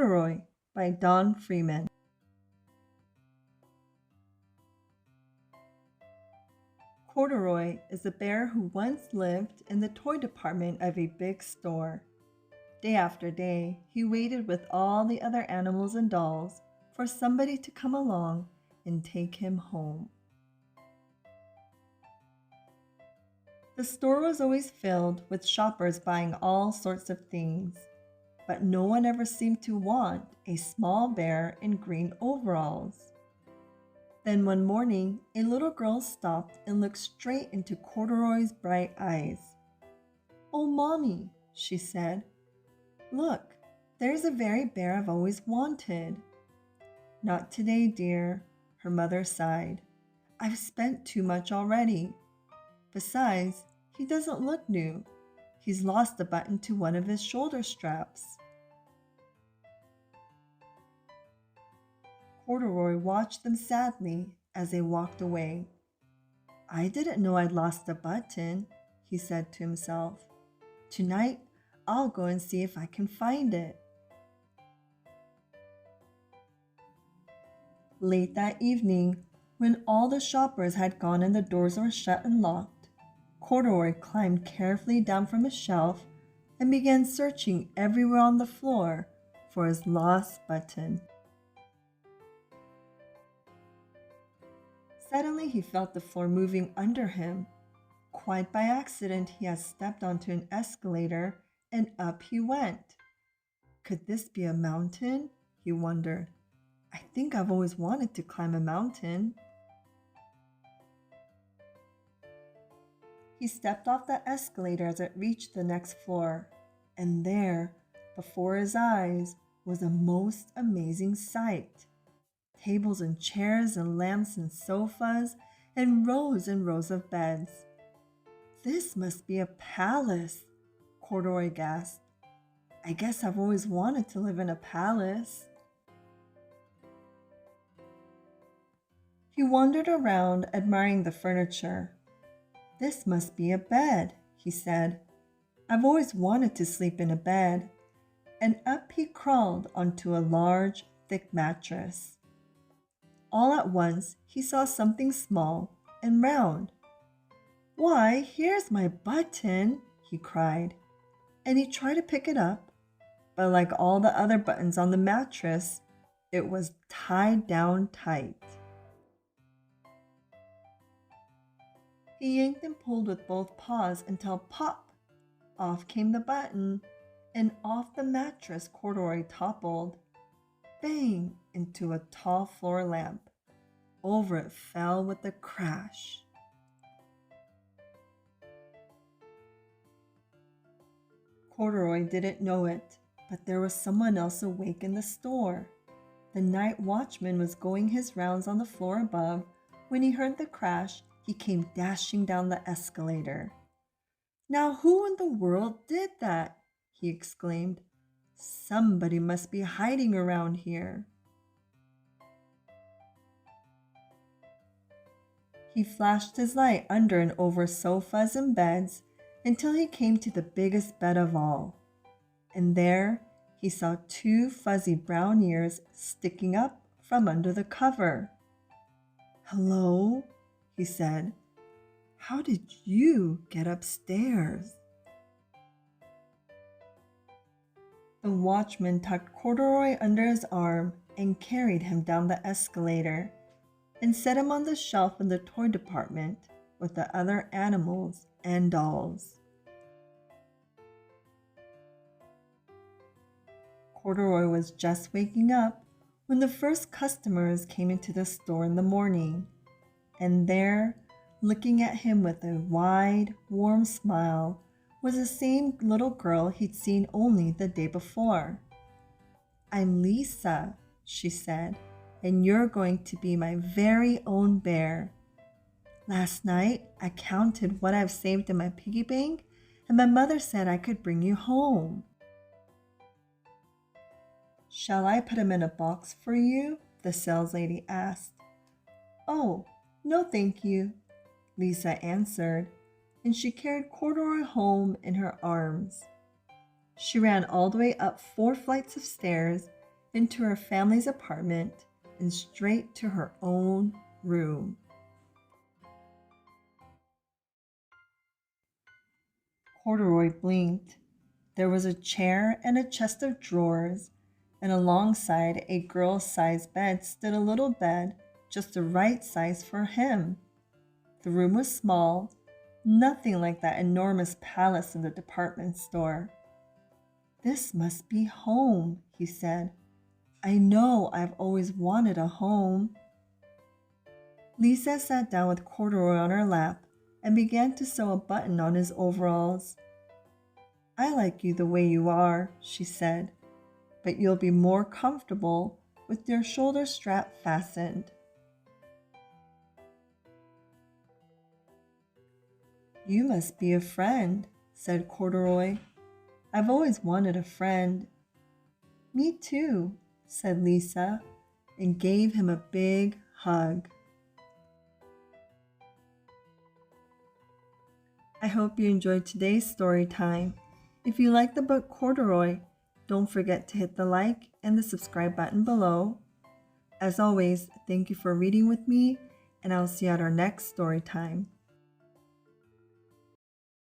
Corduroy by Don Freeman. Corduroy is a bear who once lived in the toy department of a big store. Day after day, he waited with all the other animals and dolls for somebody to come along and take him home. The store was always filled with shoppers buying all sorts of things, but no one ever seemed to want a small bear in green overalls. Then one morning, a little girl stopped and looked straight into Corduroy's bright eyes. "Oh, Mommy," she said, "look, there's a very bear I've always wanted." "Not today, dear," her mother sighed. "I've spent too much already. Besides, he doesn't look new. He's lost a button to one of his shoulder straps." Corduroy watched them sadly as they walked away. "I didn't know I'd lost a button," he said to himself. "Tonight, I'll go and see if I can find it." Late that evening, when all the shoppers had gone and the doors were shut and locked, Corduroy climbed carefully down from his shelf and began searching everywhere on the floor for his lost button. Suddenly, he felt the floor moving under him. Quite by accident, he had stepped onto an escalator and up he went. Could this be a mountain? He wondered. I think I've always wanted to climb a mountain. He stepped off the escalator as it reached the next floor, and there, before his eyes, was a most amazing sight. Tables and chairs and lamps and sofas and rows of beds. "This must be a palace," Corduroy gasped. "I guess I've always wanted to live in a palace." He wandered around admiring the furniture. "This must be a bed," he said. "I've always wanted to sleep in a bed." And up he crawled onto a large, thick mattress. All at once, he saw something small and round. "Why, here's my button," he cried, and he tried to pick it up, but like all the other buttons on the mattress, it was tied down tight. He yanked and pulled with both paws until pop! Off came the button, and off the mattress Corduroy toppled. Bang! Into a tall floor lamp. Over it fell with a crash. Corduroy didn't know it, but there was someone else awake in the store. The night watchman was going his rounds on the floor above. When he heard the crash, he came dashing down the escalator. "Now who in the world did that?" he exclaimed. "Somebody must be hiding around here." He flashed his light under and over sofas and beds until he came to the biggest bed of all. And there he saw two fuzzy brown ears sticking up from under the cover. "Hello," he said. "How did you get upstairs?" The watchman tucked Corduroy under his arm and carried him down the escalator and set him on the shelf in the toy department with the other animals and dolls. Corduroy was just waking up when the first customers came into the store in the morning, and there, looking at him with a wide, warm smile, was the same little girl he'd seen only the day before. "I'm Lisa," she said, "and you're going to be my very own bear. Last night, I counted what I've saved in my piggy bank, and my mother said I could bring you home." "Shall I put him in a box for you?" the saleslady asked. "Oh, no thank you," Lisa answered, and she carried Corduroy home in her arms. She ran all the way up 4 flights of stairs into her family's apartment and straight to her own room. Corduroy blinked. There was a chair and a chest of drawers, and alongside a girl-sized bed stood a little bed just the right size for him. The room was small, nothing like that enormous palace in the department store. "This must be home," he said. "I know I've always wanted a home." Lisa sat down with Corduroy on her lap and began to sew a button on his overalls. "I like you the way you are," she said, "but you'll be more comfortable with your shoulder strap fastened." "You must be a friend," said Corduroy. "I've always wanted a friend." "Me too," said Lisa, and gave him a big hug. I hope you enjoyed today's story time. If you like the book Corduroy, don't forget to hit the like and the subscribe button below. As always, thank you for reading with me, and I'll see you at our next story time.